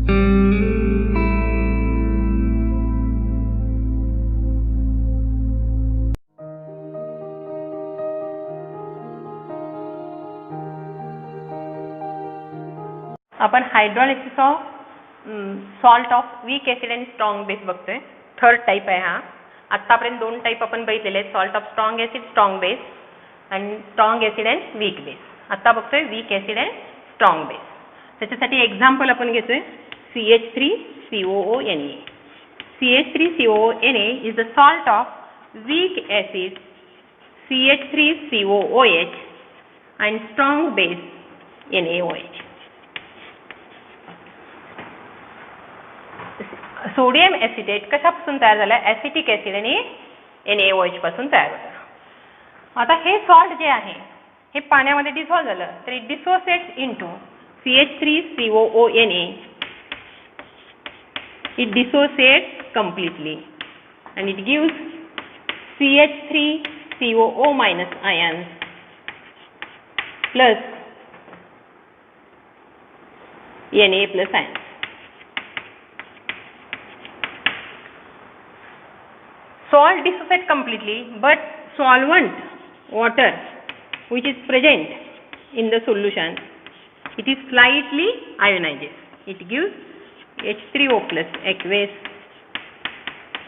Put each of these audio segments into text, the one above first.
आपण hydrolysis of salt of weak acid and strong base बघतोय. Third type आहे हा. आत्तापर्यंत दोन टाईप आपण बघितलेले आहेत, salt of strong acid strong base and strong acid and weak base. आता बघतोय weak acid and strong base. त्याच्यासाठी एक्झाम्पल आपण घेतोय CH3COONA. CH3COONA is the salt of weak acid CH3COOH and strong base NaOH. Sodium acetate कशापासून तयार झाला? Acetic acid आणि NaOH पासून तयार होतं. आता हे सॉल्ट जे आहे हे पाण्यामध्ये डिसॉल्व झालं तर it dissociates into CH3COONA. It dissociates completely and it gives CH3COO minus ions plus Na plus ions. Salt dissociates completely, but solvent water which is present in the solution, it is slightly ionizes. It gives H3O plus aqueous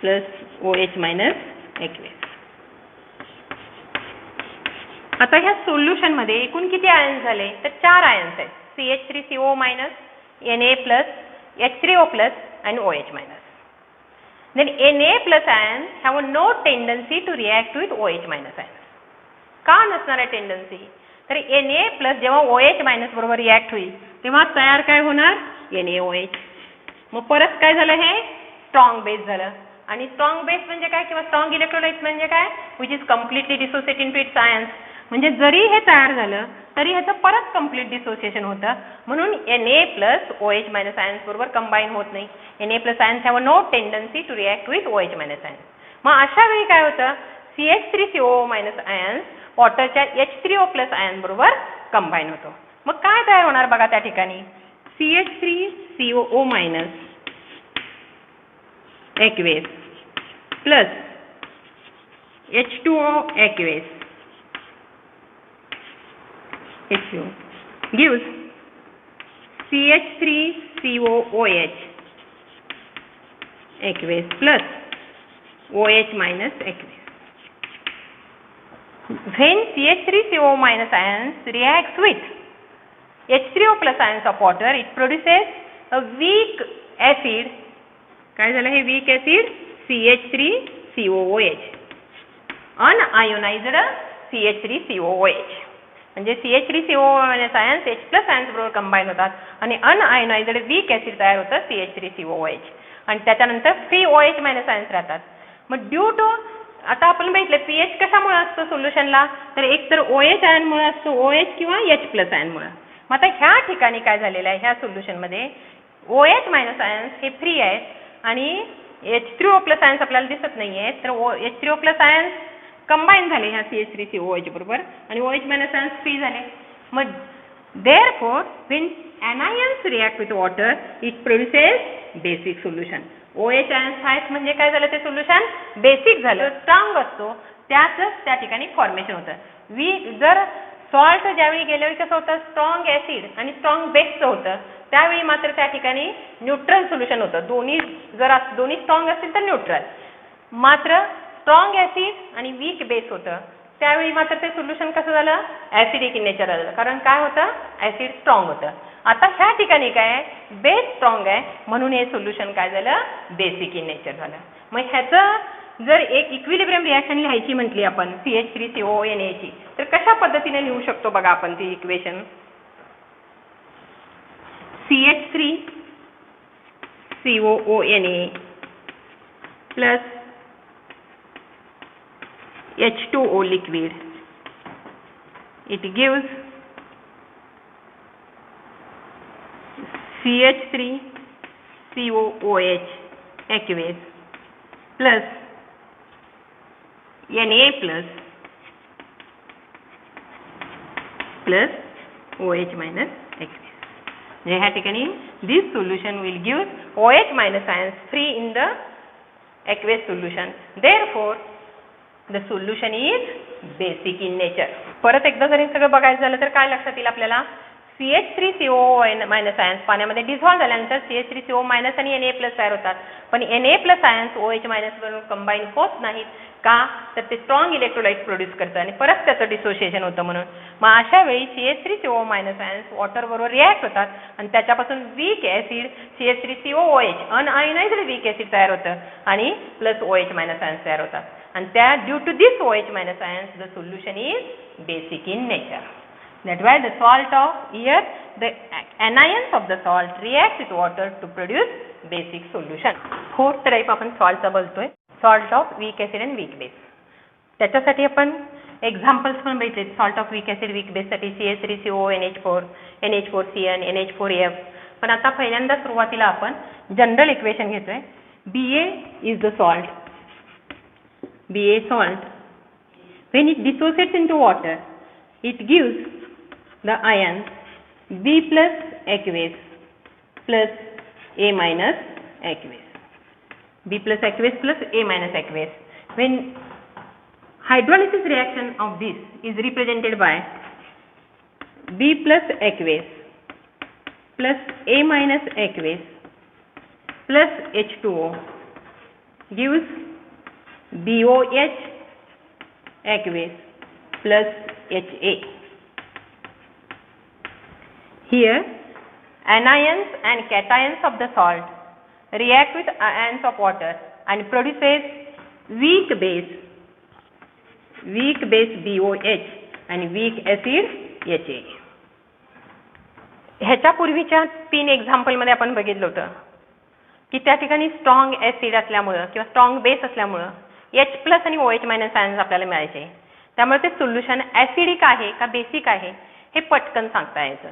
plus OH minus aqueous. आता ह्या solution मध्ये एकूण किती ions झाले? तर 4 ions आहेत. CH3CO minus, Na plus, H3O plus and OH minus. Then Na plus ions have no tendency to react with OH minus ions. का नसणार आहे टेंडन्सी? तर Na plus जेव्हा OH minus बरोबर रिॲक्ट होईल तेव्हा तयार काय होणार? NaOH. मग परत काय झालं? हे स्ट्रॉंग बेस झालं. आणि स्ट्रॉंग बेस म्हणजे काय किंवा स्ट्रॉंग इलेक्ट्रोलाइट म्हणजे काय? Which is completely dissociate into its ions. म्हणजे जरी हे तयार झालं तरी ह्याचं परत कम्प्लीट डिसोसिएशन होतं. म्हणून Na plus OH minus ions बरोबर कंबाईन होत नाही. Na plus ions have no tendency to react with OH minus ions. मग अशा वेळी काय होतं? CH3CO मायनस आयन्स वॉटरच्या H3O प्लस आयन बरोबर कंबाईन होतो. मग काय तयार होणार बघा त्या ठिकाणी? CH3COO minus aqueous plus H2O aqueous H2O gives CH3COOH aqueous plus OH minus aqueous. When CH3CO minus ions reacts with H3O plus ions of water, it produces a weak acid. काय झालं हे weak acid? CH3COOH. Unionized CH3COOH. म्हणजे CH3COOH ions H plus ions बरोबर combine होतात आणि unionized weak acid तयार होतं CH3COOH. आणि त्याच्यानंतर फ्री OH मायनस आयन्स राहतात. मग ड्यू टू आता आपण बघितलं pH कशामुळे असतो सोल्युशनला? तर एक तर OH आयनमुळे असतो, OH किंवा H प्लस आयनमुळे. मग आता ह्या ठिकाणी काय झालेलं आहे? ह्या सोल्युशन मध्ये OH मायनस आयन्स हे फ्री आहेत आणि H3O प्लस आयन्स आपल्याला दिसत नाहीये. तर H3O प्लस आयन्स कंबाईन झाले ह्या CH3COOH बरोबर आणि OH मायनस आयन्स फ्री झाले. मग therefore when anions react with water it produces basic solution. OH ions आहेत म्हणजे काय झालं? ते सोल्युशन बेसिक झालं, स्ट्रॉंग असतो, त्याच त्या ठिकाणी फॉर्मेशन होतं. जर सॉल्ट ज्यावेळी गेल्यावेळी कसं होतं? स्ट्रॉंग ॲसिड आणि स्ट्रॉंग बेसचं होतं, त्यावेळी मात्र त्या ठिकाणी न्यूट्रल सोल्युशन होतं. दोन्ही स्ट्रॉंग असतील तर न्यूट्रल. मात्र स्ट्रॉंग ॲसिड आणि वीक बेस होतं त्यावेळी मात्र ते सोल्युशन कसं झालं? ॲसिडिक इन नेचर झालं. कारण काय होतं? ॲसिड स्ट्रॉंग होतं. आता ह्या ठिकाणी काय? बेस स्ट्रॉंग आहे म्हणून हे सोल्युशन काय झालं? बेसिक इन नेचर झालं. मग ह्याचं जर एक इक्विलिब्रियम रिॲक्शन लिहायची म्हटली आपण CH3COONA ची तर कशा पद्धतीने लिहू शकतो बघा आपण ती equation? CH3COONA plus H2O liquid. It gives CH3COOH aqueous plus Na plus OH minus aqueous. म्हणजे ह्या ठिकाणी this solution will give OH minus ions free in the aqueous solution. Therefore the solution is basic in nature. परत एकदा जर हे सगळं बघायचं झालं तर काय लक्षात येईल आपल्याला, CH3CO मायनस आयन्स पाण्यामध्ये डिझॉल्व्ह झाल्यानंतर CH3CO मायनस आणि Na+ तयार होतात, पण Na+ आयन्स OH मायनस बरोबर कंबाईन होत नाहीत का, तर ते स्ट्रॉंग इलेक्ट्रोलाइट प्रोड्यूस करतं आणि परत त्याचं डिसोसिएशन होतं. म्हणून मग अशा वेळी CH3CO मायनस आयन्स वॉटर बरोबर रिॲक्ट होतात आणि त्याच्यापासून weak acid CH3COOH unionised weak acid तयार होतं आणि प्लस OH मायनस आयन्स तयार होतात. आणि त्या due to this OH minus ions the solution is basic in nature. That's why the salt of here, the anions of the salt react with water to produce basic solution. Fourth type आपण सॉल्टचा बोलतोय, salt of weak acid and weak base. त्याच्यासाठी आपण examples पण बघितले. Salt of weak acid weak बेससाठी CH3CO NH4 NH4Cl NH4F. पण आता पहिल्यांदा सुरुवातीला आपण जनरल इक्वेशन घेतोय. Ba is the salt. Ba salt. When it dissociates into water, it gives the ion B plus aqueous plus A minus aqueous. B plus aqueous plus A minus aqueous. When hydrolysis reaction of this is represented by B plus aqueous plus A minus aqueous plus H2O gives BOH aqueous plus HA. Here anions and cations of the salt react with ions of water and produces weak base BOH and weak acid HA. ह्याच्या पूर्वीच्या 3 एक्झाम्पलमध्ये आपण बघितलं होतं की त्या ठिकाणी strong acid असल्यामुळं किंवा स्ट्रॉंग बेस असल्यामुळं H+ आणि OH मायनस आयन्स आपल्याला मिळायचे. त्यामुळे ते सोल्युशन ॲसिडिक आहे का बेसिक आहे हे पटकन सांगता यायचं.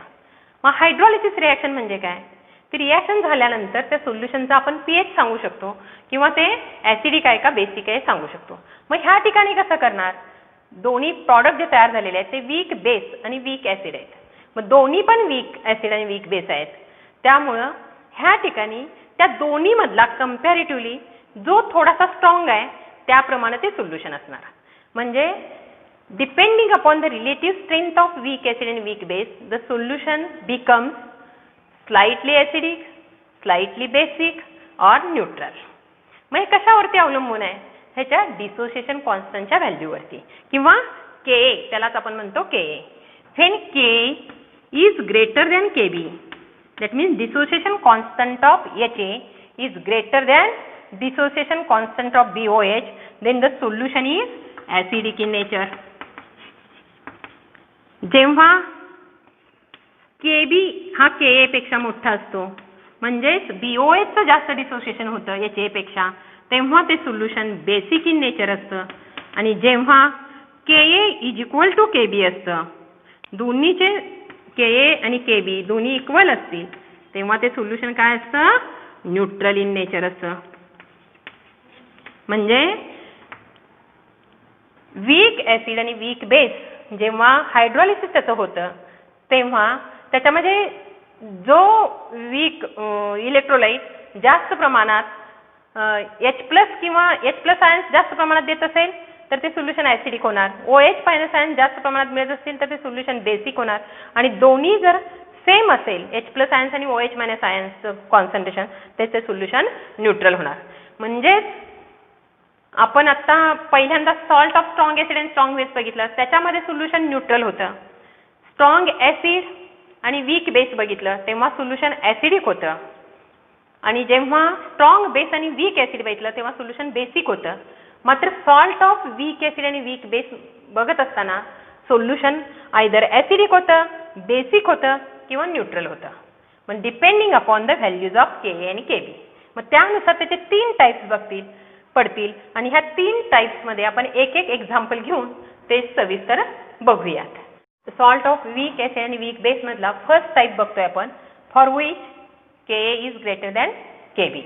मग हायड्रोलिसिस रिॲक्शन म्हणजे काय, ती रिॲक्शन झाल्यानंतर त्या सोल्युशनचा आपण pH सांगू शकतो किंवा ते ॲसिडिक आहे का बेसिक आहे सांगू शकतो. मग ह्या ठिकाणी कसं करणार, दोन्ही प्रॉडक्ट जे तयार झालेले आहेत ते वीक बेस आणि वीक ॲसिड आहेत. मग दोन्ही पण वीक ॲसिड आणि वीक बेस आहेत. त्यामुळं ह्या ठिकाणी त्या दोन्ही मधला कंपॅरेटिव्हली जो थोडासा स्ट्रॉंग आहे त्याप्रमाणे ते सोल्युशन असणार. म्हणजे depending upon the relative strength of weak acid and weak base, the solution becomes slightly acidic, slightly basic or neutral. मग हे कशावरती अवलंबून आहे, ह्याच्या डिसोसिएशन कॉन्स्टंटच्या व्हॅल्यूवरती किंवा Ka, त्यालाच आपण म्हणतो Ka. When Ka is greater than Kb, that means dissociation constant of Ha is greater than dissociation constant of BOH, then the solution is acidic in nature. जेव्हा Kb हा Ka पेक्षा मोठा असतो म्हणजेच BOH चं जास्त डिसोसिएशन होतं HA पेक्षा, तेव्हा ते सोल्युशन बेसिक इन नेचर असतं. आणि जेव्हा Ka is equal to Kb असतं, दोन्हीचे Ka आणि Kb दोन्ही इक्वल असतील तेव्हा ते सोल्युशन काय असतं, न्यूट्रल इन नेचर असतं. म्हणजे वीक ॲसिड आणि वीक बेस जेव्हा हायड्रोलिसिस त्याचं होतं तेव्हा त्याच्यामध्ये जो वीक इलेक्ट्रोलाइट जास्त प्रमाणात H+ किंवा H+ आयन्स जास्त प्रमाणात देत असेल तर ते सोल्युशन ॲसिडिक होणार. OH मायनस आयन्स जास्त प्रमाणात मिळत असतील तर ते सोल्युशन बेसिक होणार. आणि दोन्ही जर सेम असेल H+ आयन्स आणि OH मायनस आयन्सचं कॉन्सन्ट्रेशन तर ते सोल्युशन न्यूट्रल होणार. म्हणजेच आपण आता पहिल्यांदा salt of strong acid and strong base बघितलं, त्याच्यामध्ये सोल्युशन न्यूट्रल होतं. स्ट्रॉंग ॲसिड आणि वीक बेस बघितलं तेव्हा सोल्युशन ॲसिडिक होतं. आणि जेव्हा स्ट्रॉंग बेस आणि वीक ॲसिड बघितलं तेव्हा सोल्युशन बेसिक होतं. मात्र सॉल्ट ऑफ वीक ॲसिड आणि वीक बेस बघत असताना सोल्युशन आयदर ॲसिडिक होतं, बेसिक होतं किंवा न्यूट्रल होतं. मग depending upon the values of Ka आणि Kb. मग त्यानुसार त्याचे 3 टाइप्स पडतील आणि ह्या 3 टाइप्समध्ये आपण एक एक एक्झाम्पल घेऊन ते सविस्तर बघूयात. सॉल्ट ऑफ वीक ॲसिड आणि वीक बेस मधला फर्स्ट टाइप बघतोय आपण, for which Ka is greater than Kb.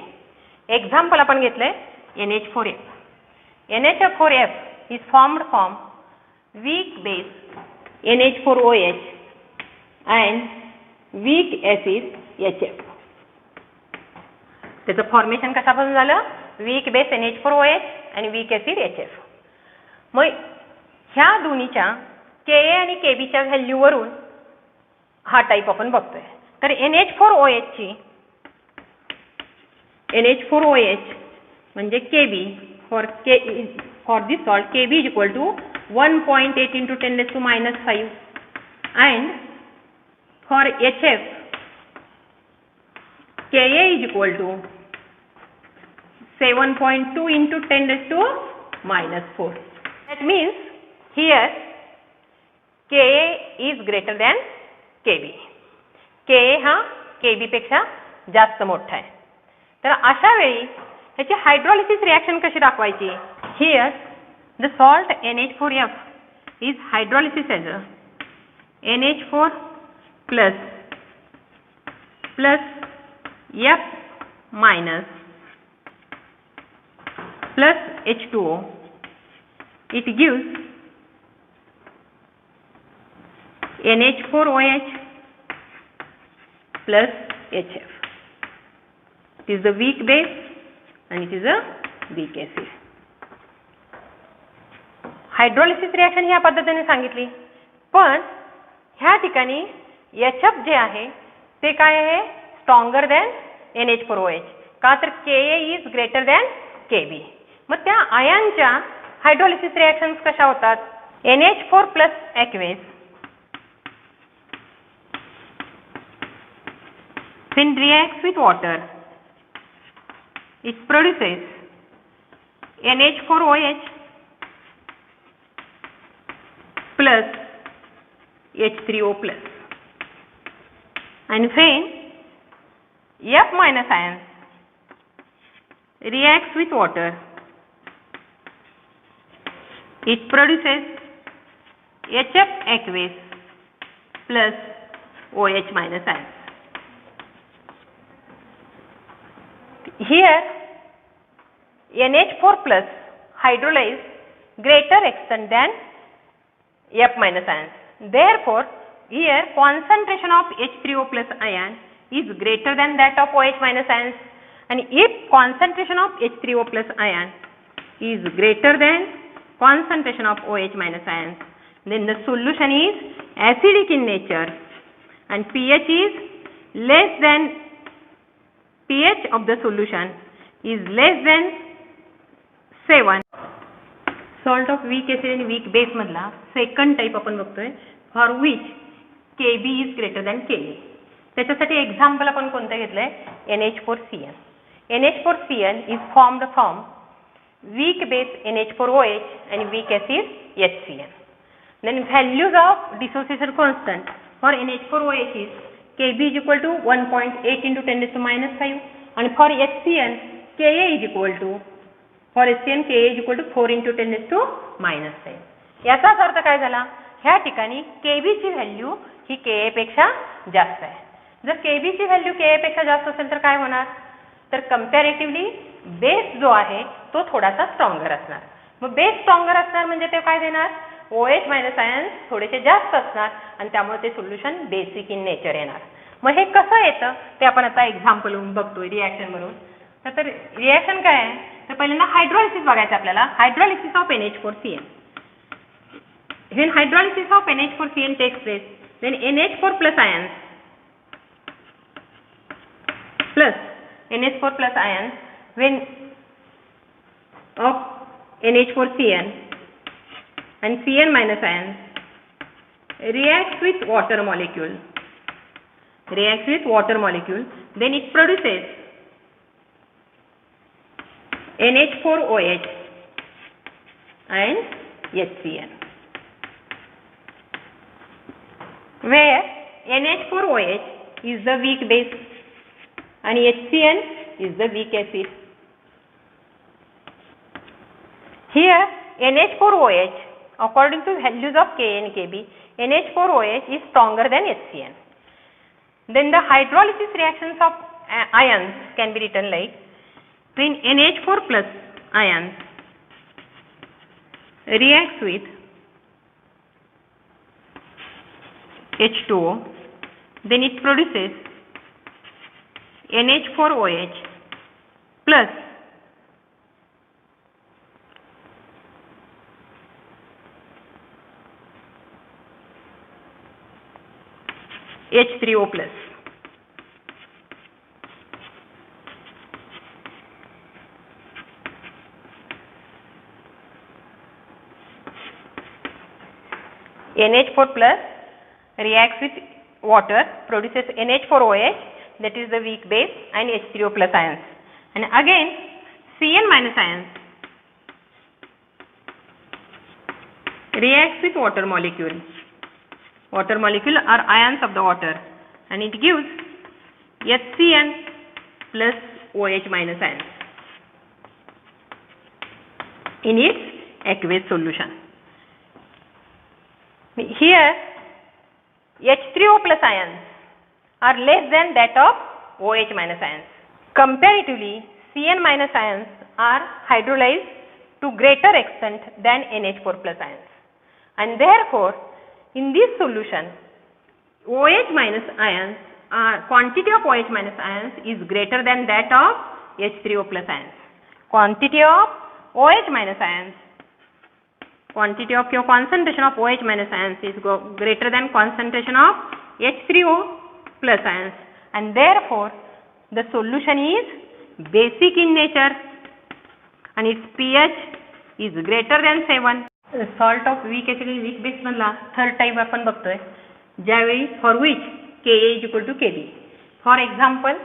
Example आपण घेतलंय NH4F. NH4F is formed from weak base NH4OH and weak acid HF. त्याचं फॉर्मेशन कशापासून झालं? वीक बेस NH4OH आणि वीक ॲसिड HF. मग ह्या दोन्हीच्या Ka आणि Kbच्या व्हॅल्यूवरून हा टाईप आपण बघतोय. तर NH4OH म्हणजे Kb for this salt Kb is equal to 1.8 into 10 raised to -5 and for HF Ka is equal to 7.2 into 10 raised to -4. That means here Ka is greater than Kb. Ka हा Kb पेक्षा जास्त मोठा आहे. तर अशा वेळी ह्याची hydrolysis reaction कशी दाखवायची? Here the salt NH4F is hydrolysis as a NH4 plus F minus plus H2O. It gives NH4OH plus HF. It is the weak base and it is a weak acid. Hydrolysis reaction ह्या पद्धतीने सांगितली, पण ह्या ठिकाणी HF जे आहे ते काय आहे? Stronger than NH4OH. का तर Ka is greater than Kb. मग त्या आयनच्या हायड्रोलिसिस रिॲक्शन्स कशा होतात? NH4 plus aqueous when reacts with water it produces NH4OH plus H3O plus, and when F minus ions reacts with water it produces HF aqueous plus OH minus ions. Here NH4 plus hydrolyze greater extent than F minus ions. Therefore, here concentration of H3O plus ion is greater than that of OH minus ions. And if concentration of H3O plus ion is greater than concentration of OH minus ions, then the solution is acidic in nature and pH is less than pH of the solution is less than 7. Salt of weak acid and weak base मधला second type आपण बघतोय for which Kb is greater than Ka. त्याच्यासाठी example आपण कोणतं घेतलंय? NH4Cl. NH4Cl is formed from weak base NH4OH and weak acid HCl. Then values of dissociation constant for NH4OH is Kb is equal to 1.8 into 10 raised to -5 and for HCl Ka is equal to 4 into 10 raised to -5. याचाच अर्थ काय झाला? ह्या ठिकाणी Kb ची value ही Ka पेक्षा जास्त आहे. जर Kb ची व्हॅल्यू Ka पेक्षा जास्त असेल तर काय होणार? तर कंपॅरेटिव्हली बेस जो आहे तो थोडासा स्ट्रॉंगर असणार. मग बेस स्ट्रॉंगर असणार म्हणजे ते काय देणार? OH मायनस आयन्स थोडेसे जास्त असणार आणि त्यामुळे ते सोल्युशन बेसिक इन नेचर येणार. मग हे कसं येतं ते आपण आता एक्झाम्पल म्हणून बघतोय रिॲक्शन म्हणून. तर रिॲक्शन काय आहे? तर पहिल्यांदा हायड्रोलिसिस बघायचं आपल्याला. Hydrolysis of NH4Cl. When hydrolysis of NH4Cl takes place, then NH4 plus ions when of NH4Cl and Cl minus ions reacts with water molecule, then it produces NH4OH and HCl, where NH4OH is the weak base and HCl is the weak acid. Here NH4OH, according to values of Ka and Kb, NH4OH is stronger than HCl. Then the hydrolysis reactions of ions can be written like when NH4 plus ions reacts with H2O, then it produces NH4OH plus H3O plus. NH4 plus reacts with water, produces NH4OH, that is the weak base, and H3O plus ions. And again Cn minus ions reacts with water molecule. Water molecule are ions of the water, and it gives HCN plus OH minus ions in its aqueous solution. Here H3O plus ions are less than that of OH minus ions. Comparatively, Cn minus ions are hydrolyzed to greater extent than NH4 plus ions, and therefore in this solution OH minus ions quantity of OH minus ions is greater than that of H3O plus ions. Quantity of OH minus ions, quantity of your concentration of OH minus ions is greater than concentration of H3O plus ions, and therefore the solution is basic in nature and its pH is greater than 7. Salt of weak acid आणि weak base मधला third type आपण बघतोय, ज्यावेळी for which Ka is equal to Kb. For example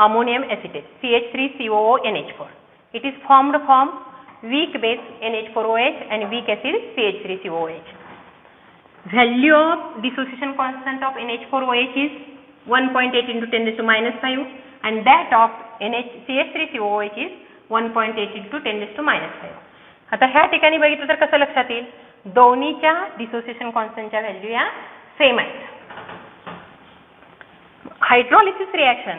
ammonium acetate CH3COONH4. It is formed from weak base NH4OH and weak acid CH3COOH. Value of dissociation constant of NH4OH is 1.8 into 10 to minus 5 and that of CH3COOH is 1.8 into 10 to minus 5. आता ह्या ठिकाणी बघितलं तर कसं लक्षात येईल, दोन्हीच्या dissociation कॉन्स्टंटच्या व्हॅल्यू या सेम आहेत. Hydrolysis reaction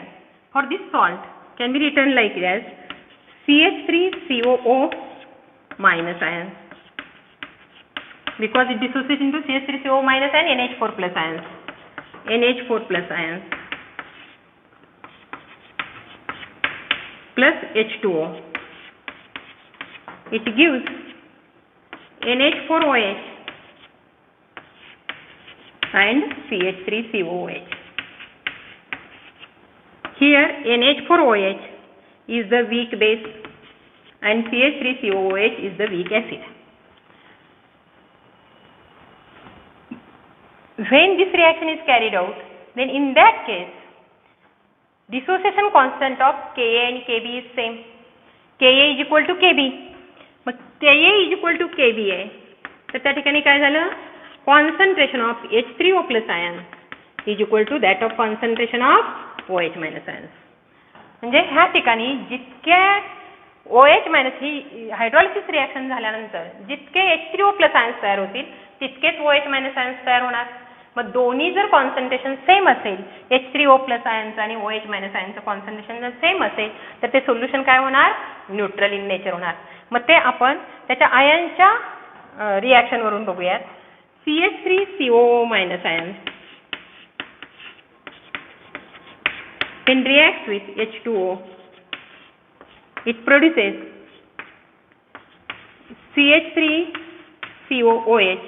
for this salt can be written like as CH3COO minus ions because it dissociates into CH3COO minus and NH4 plus ions. NH4 plus ions plus H2O. It gives NH4OH and CH3COOH. Here NH4OH is the weak base and CH3COOH is the weak acid. When this reaction is carried out, then in that case dissociation constant of Ka and Kb is same. Ka is equal to Kb. मग Ka is equal to Kb आहे, तर त्या ठिकाणी काय झालं, concentration of H3O plus ion is equal to that of concentration of OH minus ions. म्हणजे ह्या ठिकाणी जितके OH मायनस ही हायड्रॉलिसिस रिएक्शन झाल्यानंतर जितके H3O प्लस आयन्स तयार होतील तितकेच OH मायनस आयन्स तयार होणार. मग दोन्ही जर कॉन्सन्ट्रेशन सेम असेल, H3O प्लस आयन्स आणि OH मायनस आयन्सचं कॉन्सन्ट्रेशन जर सेम असेल तर ते सोल्युशन काय होणार, न्यूट्रल इन नेचर होणार. मग ते आपण त्याच्या आयनच्या रिएक्शन वरून बघूयात. CH3COO minus ion then reacts with H2O. It produces CH3COOH.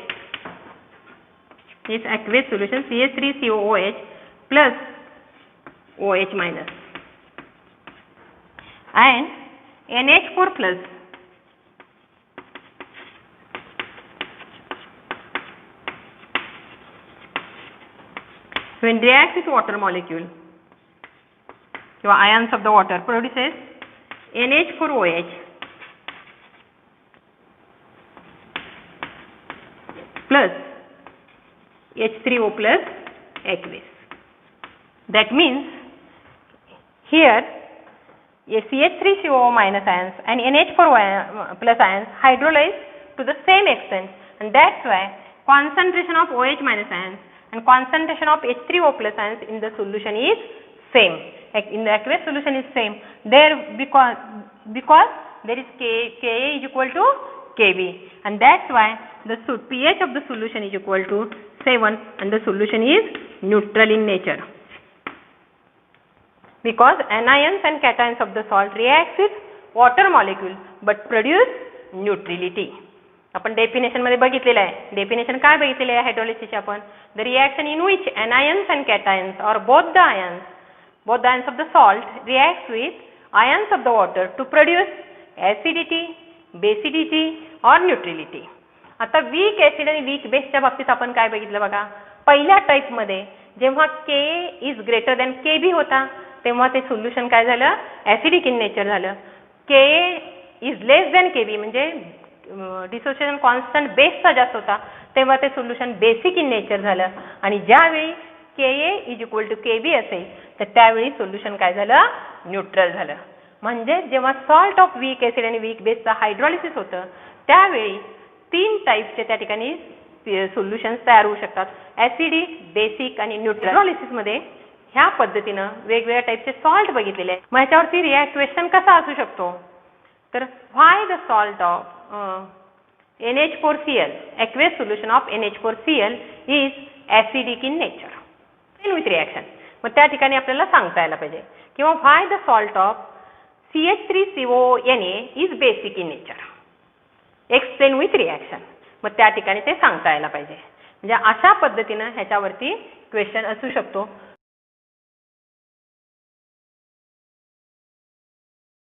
This aqueous solution CH3COOH plus OH minus and NH4 plus when reacts with water molecule, your ions of the water, produces NH4OH plus H3O plus aqueous. That means here a CH3COO minus ions and NH4 plus ions hydrolyze to the same extent, and that's why concentration of OH minus ions and concentration of H3O plus ions in the solution is same. In the aqueous solution is same there because there is Ka is equal to Kb, and that's why the pH of the solution is equal to 7 and the solution is neutral in nature. Because anions and cations of the salt reacts with water molecule but produce neutrality. आपण definition मध्ये बघितलेलं आहे. Definition काय बघितलेलं आहे हायड्रोलिसिसचे आपण? The reaction in which anions and cations or both the ions of the salt reacts with ions of the water to produce acidity, basicity or neutrality. आता weak acid आणि वीक बेसच्या बाबतीत आपण काय बघितलं बघा. पहिल्या टाइप मध्ये जेव्हा Ka is greater than Kb होता तेव्हा ते सोल्युशन काय झालं? ऍसिडिक इन नेचर झालं. Ka is less than Kb म्हणजे डिसोसिएशन कॉन्स्टंट बेसचा जास्त होता तेव्हा ते सोल्युशन बेसिक इन नेचर झालं. आणि ज्यावेळी Ka is equal to Kb असेल तर त्यावेळी सोल्युशन काय झालं? न्यूट्रल झालं. म्हणजे जेव्हा सॉल्ट ऑफ वीक ऍसिड आणि वीक बेसचा हायड्रोलिसिस होतं त्यावेळी 3 टाइपचे त्या ठिकाणी सोल्युशन्स तयार होऊ शकतात. ऍसिडिक, बेसिक आणि न्यूट्रल. हायड्रोलिसिस मध्ये ह्या पद्धतीनं वेगवेगळ्या टाइपचे सॉल्ट बघितलेले आहे. मग ह्याच्यावरती रिएक्शन कसा असू शकतो? तर why the salt of NH4Cl, aqueous solution of NH4Cl is acidic in nature. Then with reaction. मग त्या ठिकाणी आपल्याला सांगता यायला पाहिजे किंवा why the salt of CH3CONA is basic in nature. Explain with reaction. मग त्या ठिकाणी ते सांगता यायला पाहिजे. म्हणजे अशा पद्धतीनं ह्याच्यावरती क्वेश्चन असू शकतो.